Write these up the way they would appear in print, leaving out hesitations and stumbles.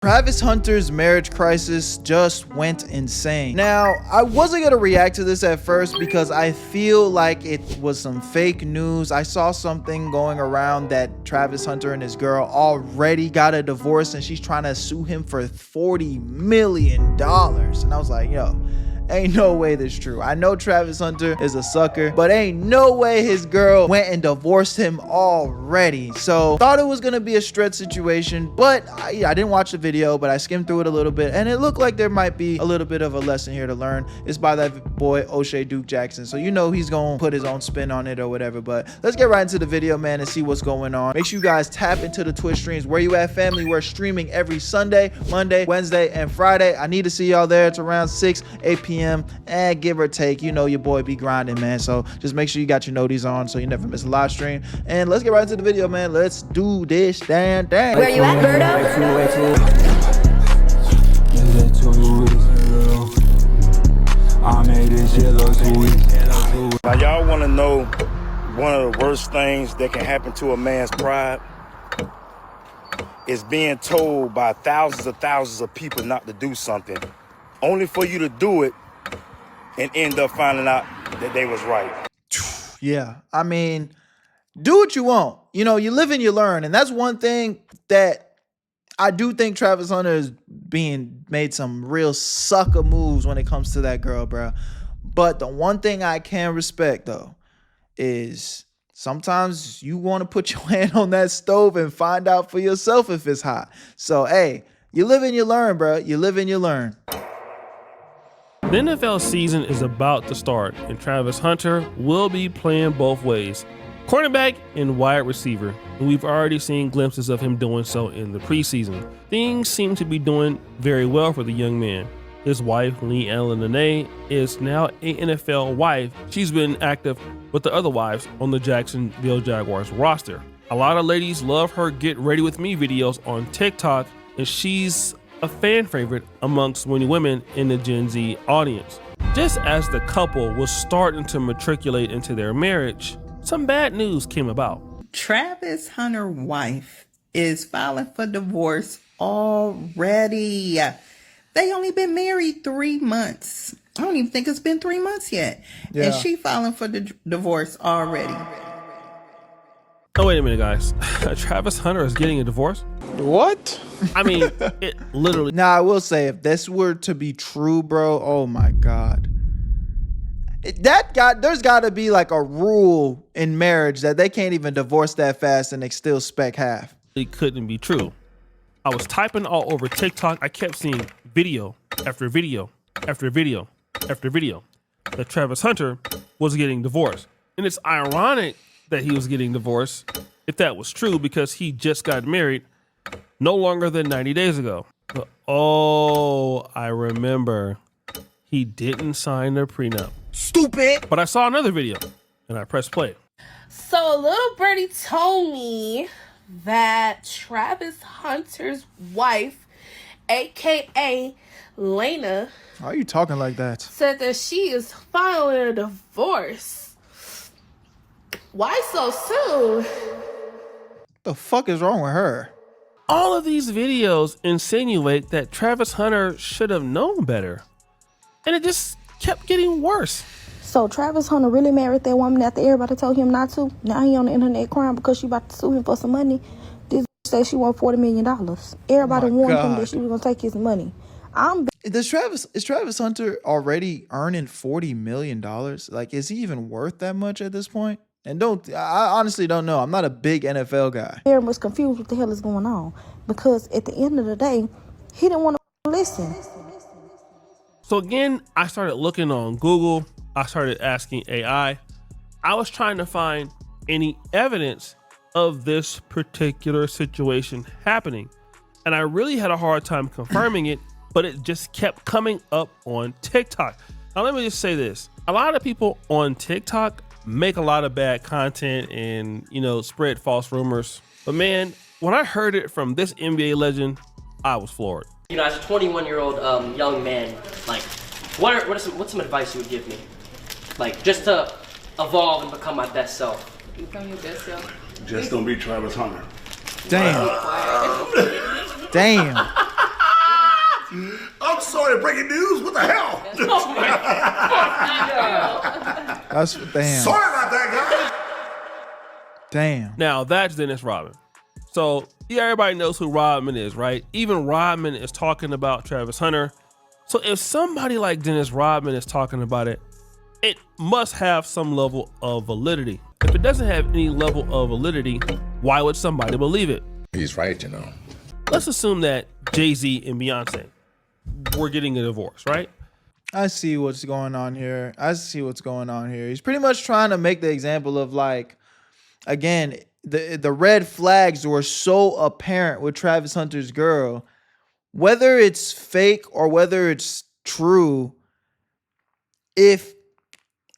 Travis Hunter's marriage crisis just went insane. Now, I wasn't gonna react to this at first because I feel like it was some fake news. I saw something going around that Travis Hunter and his girl already got a divorce and she's trying to sue him for $40 million. And I was like, yo, ain't no way this true. I know Travis Hunter is a sucker, but ain't no way his girl went and divorced him already. So thought it was gonna be a stretch situation, but I didn't watch the video, but I skimmed through it a little bit and it looked like there might be a little bit of a lesson here to learn. It's by that boy O'Shea Duke Jackson, so you know he's gonna put his own spin on it or whatever. But let's get right into the video, man, and see what's going on. Make sure you guys tap into the Twitch streams. Where You At family, we're streaming every Sunday, Monday, Wednesday, and Friday. I need to see y'all there. It's around 8 p.m. and give or take. You know your boy be grinding, man, so just make sure you got your noties on so you never miss a live stream. And let's get right into the video, man. Let's do this damn thing. Where you at, Berto? Now y'all want to know one of the worst things that can happen to a man's pride is being told by thousands of people not to do something, only for you to do it and end up finding out that they was right. Yeah, I mean, do what you want. You know, you live and you learn. And that's one thing that I do think Travis Hunter is made some real sucker moves when it comes to that girl, bro. But the one thing I can respect, though, is sometimes you want to put your hand on that stove and find out for yourself if it's hot. So, hey, you live and you learn, bro. You live and you learn. The NFL season is about to start, and Travis Hunter will be playing both ways, cornerback and wide receiver, and we've already seen glimpses of him doing so in the preseason. Things seem to be doing very well for the young man. His wife, Lee Ellen Nene, is now an NFL wife. She's been active with the other wives on the Jacksonville Jaguars roster. A lot of ladies love her Get Ready With Me videos on TikTok, and she's a fan favorite amongst many women in the Gen Z audience. Just as the couple was starting to matriculate into their marriage, some bad news came about. Travis Hunter's wife is filing for divorce already. They only been married 3 months. I don't even think it's been 3 months yet. Yeah. And she filing for the divorce already. Oh, wait a minute, guys. Travis Hunter is getting a divorce? What? I mean, it literally... Now, I will say, if this were to be true, bro, oh my God. There's got to be like a rule in marriage that they can't even divorce that fast and they still spec half. It couldn't be true. I was typing all over TikTok. I kept seeing video after video after video after video that Travis Hunter was getting divorced. And it's ironic that he was getting divorced, if that was true, because he just got married no longer than 90 days ago. But, oh, I remember. He didn't sign the prenup. Stupid. But I saw another video, and I pressed play. So little birdie told me that Travis Hunter's wife, aka Lena, why are you talking like that? said that she is filing a divorce. Why so soon? What the fuck is wrong with her? All of these videos insinuate that Travis Hunter should have known better. And it just kept getting worse. So Travis Hunter really married that woman after everybody told him not to? Now he on the internet crying because she about to sue him for some money. This said she won $40 million. Everybody warned him that she was going to take his money. Is Travis Hunter already earning $40 million? Like, is he even worth that much at this point? And I honestly don't know. I'm not a big NFL guy. Very much confused what the hell is going on. Because at the end of the day, he didn't want to listen. So again, I started looking on Google. I started asking AI. I was trying to find any evidence of this particular situation happening. And I really had a hard time confirming it, but it just kept coming up on TikTok. Now, let me just say this. A lot of people on TikTok make a lot of bad content and, spread false rumors. But man, when I heard it from this NBA legend, I was floored. As a 21-year-old young man, like, what's some advice you would give me? Like, just to evolve and become my best self. Become your best self. Just don't be Travis Hunter. Damn. Damn. I'm sorry, breaking news. What the hell? That's damn. Sorry about that, guys. Damn. Now that's Dennis Rodman. So yeah, everybody knows who Rodman is, right? Even Rodman is talking about Travis Hunter. So if somebody like Dennis Rodman is talking about it, it must have some level of validity. If it doesn't have any level of validity, why would somebody believe it? He's right, you know. Let's assume that Jay-Z and Beyonce were getting a divorce, right? I see what's going on here. He's pretty much trying to make the example of, like, again, the red flags were so apparent with Travis Hunter's girl. Whether it's fake or whether it's true, if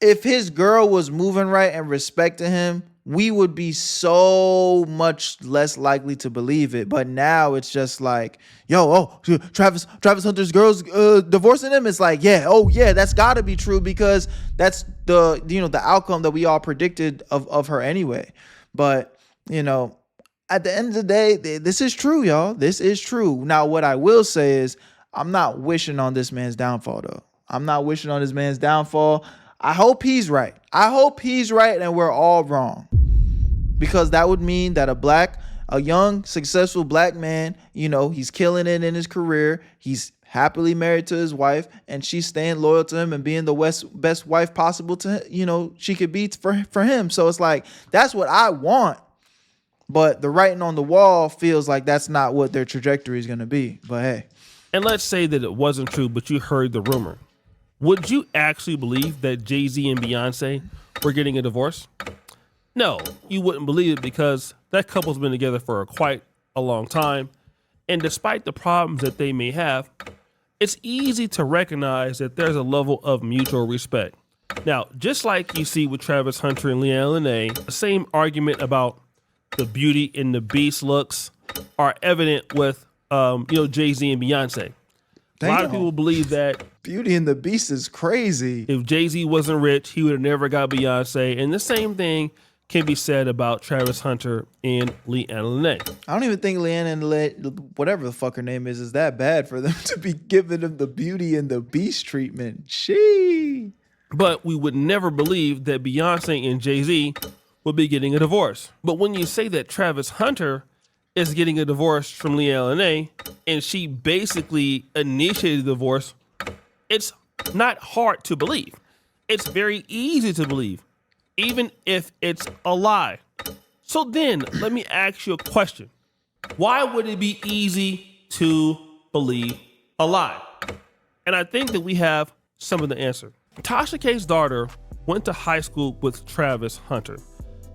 his girl was moving right and respecting him, we would be so much less likely to believe it. But now it's just like, Travis Hunter's girl's divorcing him. It's like, yeah, that's got to be true because that's the outcome that we all predicted of her anyway. But at the end of the day, this is true, y'all. This is true. Now, what I will say is, I'm not wishing on this man's downfall, though. I'm not wishing on this man's downfall. I hope he's right. And we're all wrong. Because that would mean that a young, successful black man, he's killing it in his career. He's happily married to his wife, and she's staying loyal to him and being the best wife possible to, she could be for him. So it's like, that's what I want. But the writing on the wall feels like that's not what their trajectory is going to be. But hey. And let's say that it wasn't true, but you heard the rumor. Would you actually believe that Jay-Z and Beyonce were getting a divorce? No, you wouldn't believe it because that couple's been together for quite a long time. And despite the problems that they may have, it's easy to recognize that there's a level of mutual respect. Now, just like you see with Travis Hunter and Leanne Lene, the same argument about the Beauty and the Beast looks are evident with, Jay-Z and Beyonce. Damn. A lot of people believe that Beauty and the Beast is crazy. If Jay-Z wasn't rich, he would have never got Beyonce. And the same thing can be said about Travis Hunter and Leanne Lene. I don't even think Leanne Lene, whatever the fuck her name is that bad for them to be giving him the Beauty and the Beast treatment. She. But we would never believe that Beyonce and Jay-Z would be getting a divorce. But when you say that Travis Hunter is getting a divorce from Leanne Lene, and she basically initiated the divorce, it's not hard to believe. It's very easy to believe, even if it's a lie. So then, let me ask you a question. Why would it be easy to believe a lie? And I think that we have some of the answer. Tasha K's daughter went to high school with Travis Hunter.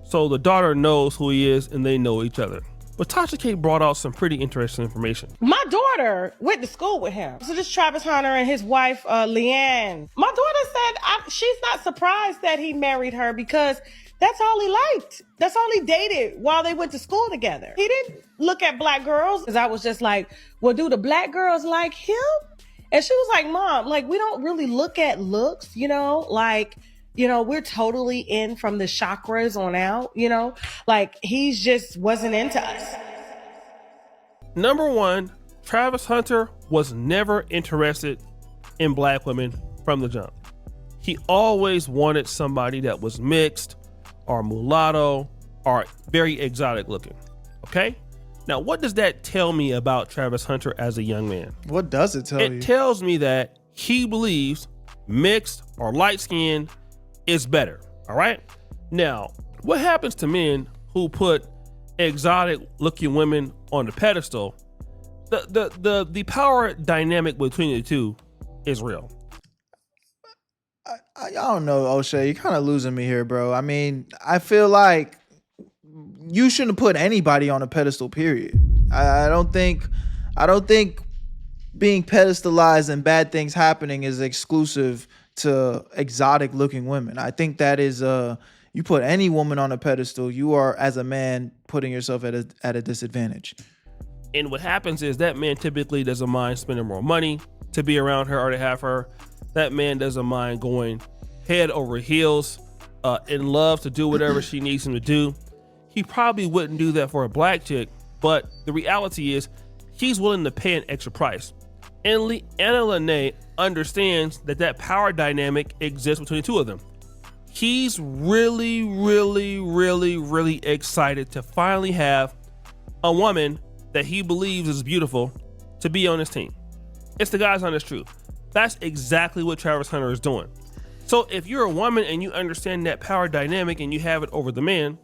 So the daughter knows who he is and they know each other. But Tasha K brought out some pretty interesting information. My daughter went to school with him. So this Travis Hunter and his wife, Leanne. My daughter said she's not surprised that he married her because that's all he liked. That's all he dated while they went to school together. He didn't look at black girls. Because I was just like, well, do the black girls like him? And she was like, Mom, like, we don't really look at looks, we're totally in from the chakras on out, like he just wasn't into us. Number one, Travis Hunter was never interested in black women from the jump. He always wanted somebody that was mixed or mulatto or very exotic looking. Okay? Now, what does that tell me about Travis Hunter as a young man? What does it tell you? It tells me that he believes mixed or light skinned is better. All right. Now, what happens to men who put exotic looking women on the pedestal? The power dynamic between the two is real. I don't know, O'Shea. You're kind of losing me here, bro. I mean, I feel like you shouldn't put anybody on a pedestal, period. I don't think being pedestalized and bad things happening is exclusive to exotic looking women. I think that is you put any woman on a pedestal, you are, as a man, putting yourself at a disadvantage. And what happens is that man typically doesn't mind spending more money to be around her or to have her. That man doesn't mind going head over heels in love to do whatever she needs him to do. He probably wouldn't do that for a black chick, but the reality is he's willing to pay an extra price. And Leanna Lene understands that power dynamic exists between the two of them. He's really, really, really, really excited to finally have a woman that he believes is beautiful to be on his team. It's the guy's honest truth. That's exactly what Travis Hunter is doing. So if you're a woman and you understand that power dynamic and you have it over the man,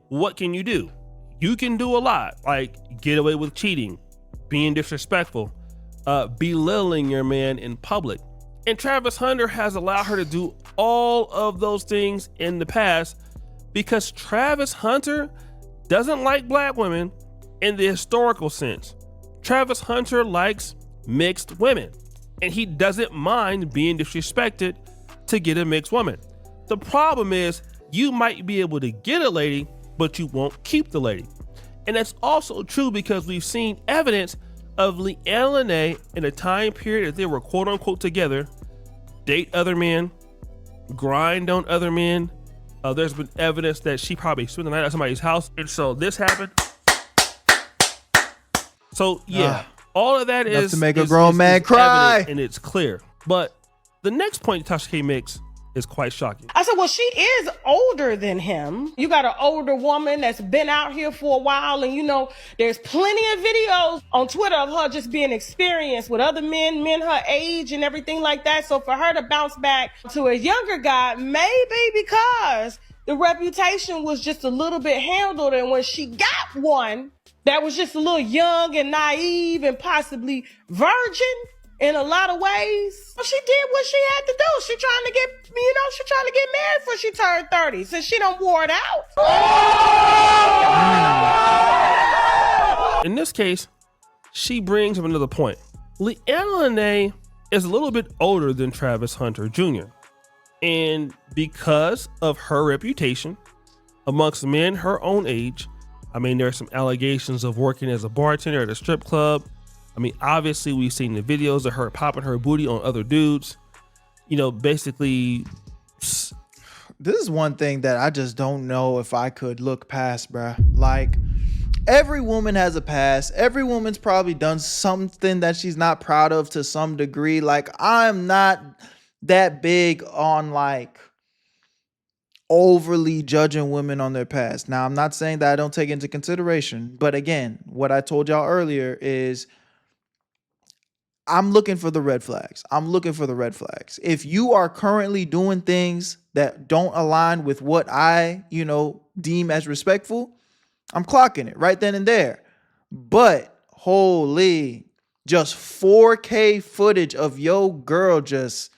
what can you do? You can do a lot, like get away with cheating, being disrespectful, belittling your man in public. And Travis Hunter has allowed her to do all of those things in the past because Travis Hunter doesn't like black women in the historical sense. Travis Hunter likes mixed women, and he doesn't mind being disrespected to get a mixed woman. The problem is you might be able to get a lady, but you won't keep the lady. And that's also true because we've seen evidence of Leanna Lene in a time period that they were quote unquote together, date other men, grind on other men. There's been evidence that she probably spent the night at somebody's house. And so this happened. So yeah, all of that is to make a grown man cry, and it's clear. But the next point Tasha K makes is quite shocking. I said, well, she is older than him. You got an older woman that's been out here for a while, and you know, there's plenty of videos on Twitter of her just being experienced with other men her age and everything like that. So for her to bounce back to a younger guy, maybe because the reputation was just a little bit handled, and when she got one that was just a little young and naive and possibly virgin in a lot of ways, she did what she had to do. She trying to get married before she turned 30, since she done wore it out. In this case, she brings up another point. Leanna Lene is a little bit older than Travis Hunter Jr. And because of her reputation amongst men her own age, I mean, there are some allegations of working as a bartender at a strip club. I mean, obviously we've seen the videos of her popping her booty on other dudes. You know, basically. This is one thing that I just don't know if I could look past, bruh. Like, every woman has a past. Every woman's probably done something that she's not proud of to some degree. Like, I'm not that big on like overly judging women on their past. Now, I'm not saying that I don't take into consideration, but again, what I told y'all earlier is I'm looking for the red flags. I'm looking for the red flags. If you are currently doing things that don't align with what I, deem as respectful, I'm clocking it right then and there. But holy, just 4K footage of your girl just,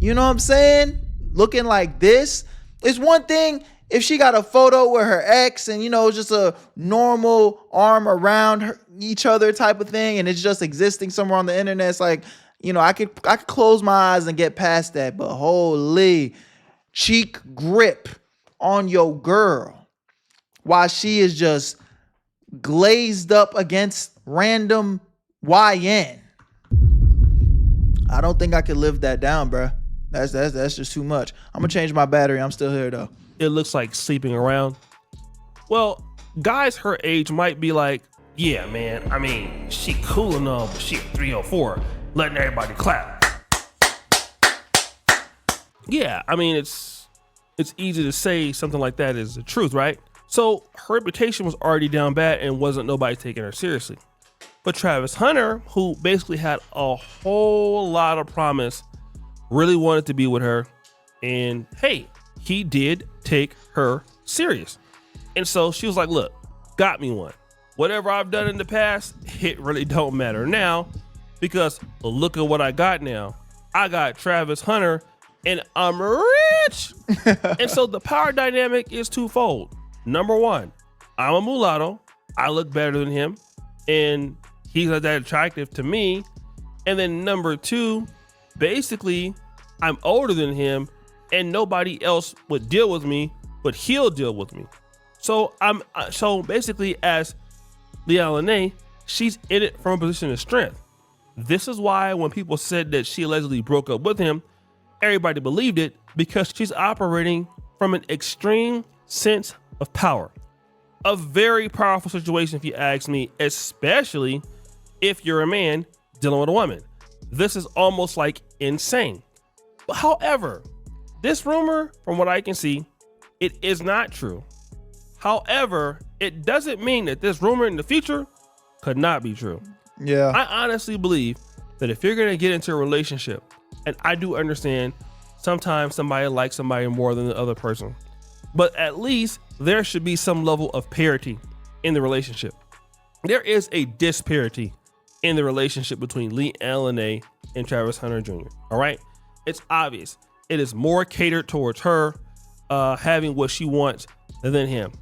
you know what I'm saying? Looking like this. It's one thing if she got a photo with her ex and, just a normal arm around each other type of thing, and it's just existing somewhere on the internet. It's like, I could close my eyes and get past that. But holy, cheek grip on your girl while she is just glazed up against random YN. I don't think I could live that down, bruh. That's just too much. I'm gonna change my battery. I'm still here though. It looks like sleeping around. Well, guys her age might be like, yeah, man, I mean, she cool enough, but she a 304, letting everybody clap. Yeah, I mean, it's easy to say something like that is the truth, right? So her reputation was already down bad and wasn't nobody taking her seriously. But Travis Hunter, who basically had a whole lot of promise, really wanted to be with her, and hey, he did take her serious. And so she was like, look, got me one. Whatever I've done in the past, it really don't matter now, because look at what I got now. I got Travis Hunter and I'm rich. And so the power dynamic is twofold. Number one, I'm a mulatto. I look better than him, and he's not that attractive to me. And then number two, basically, I'm older than him and nobody else would deal with me, but he'll deal with me. So so basically, as Leanna Lene, she's in it from a position of strength. This is why when people said that she allegedly broke up with him, everybody believed it, because she's operating from an extreme sense of power. A very powerful situation, if you ask me, especially if you're a man dealing with a woman. This is almost like insane. But however, this rumor, from what I can see, it is not true. However, it doesn't mean that this rumor in the future could not be true. Yeah. I honestly believe that if you're going to get into a relationship, and I do understand sometimes somebody likes somebody more than the other person, but at least there should be some level of parity in the relationship. There is a disparity in the relationship between Leanne Lene and Travis Hunter Jr. All right. It's obvious. It is more catered towards her having what she wants than him.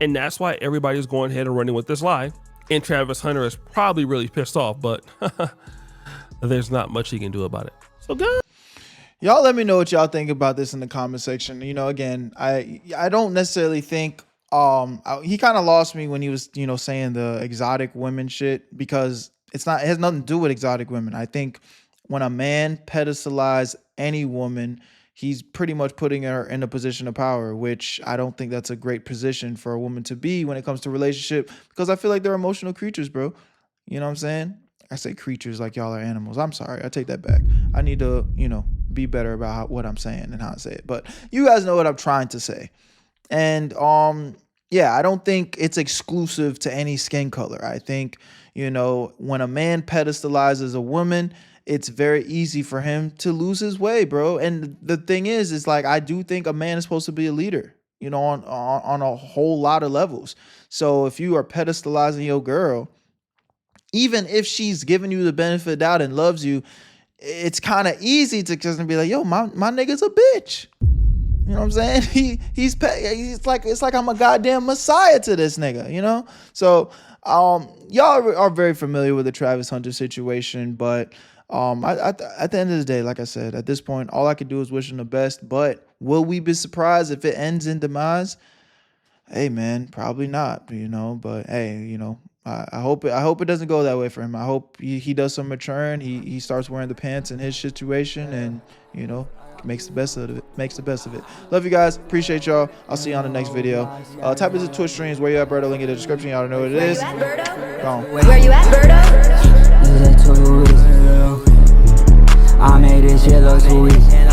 And that's why everybody's going ahead and running with this lie. And Travis Hunter is probably really pissed off, but there's not much he can do about it. So good. Y'all let me know what y'all think about this in the comment section. You know, again, I don't necessarily think he kind of lost me when he was, you know, saying the exotic women shit, because it has nothing to do with exotic women. I think when a man pedestalizes any woman, he's pretty much putting her in a position of power, which I don't think that's a great position for a woman to be when it comes to relationship, because I feel like they're emotional creatures, bro. You know what I'm saying? I say creatures like y'all are animals. I'm sorry. I take that back. I need to, you know, be better about what I'm saying and how I say it. But you guys know what I'm trying to say. And yeah, I don't think it's exclusive to any skin color. I think, you know, when a man pedestalizes a woman, it's very easy for him to lose his way, bro. And the thing is like, I do think a man is supposed to be a leader, you know, on a whole lot of levels. So if you are pedestalizing your girl, even if she's giving you the benefit of the doubt and loves you, it's kind of easy to just be like, yo, my nigga's a bitch. You know what I'm saying? He's like, it's like I'm a goddamn messiah to this nigga, you know? So y'all are very familiar with the Travis Hunter situation, but at the end of the day, like I said, at this point, all I can do is wish him the best. But will we be surprised if it ends in demise? Hey man, probably not, you know, but hey, you know, I hope it doesn't go that way for him. I hope he does some maturing. He starts wearing the pants in his situation, and you know, makes the best of it. Love you guys. Appreciate y'all. I'll see you on the next video. Type into Twitch streams. Where you at, Berto? Link in the description. Y'all know what it is. Where you at, Berto? I made this shit look too easy.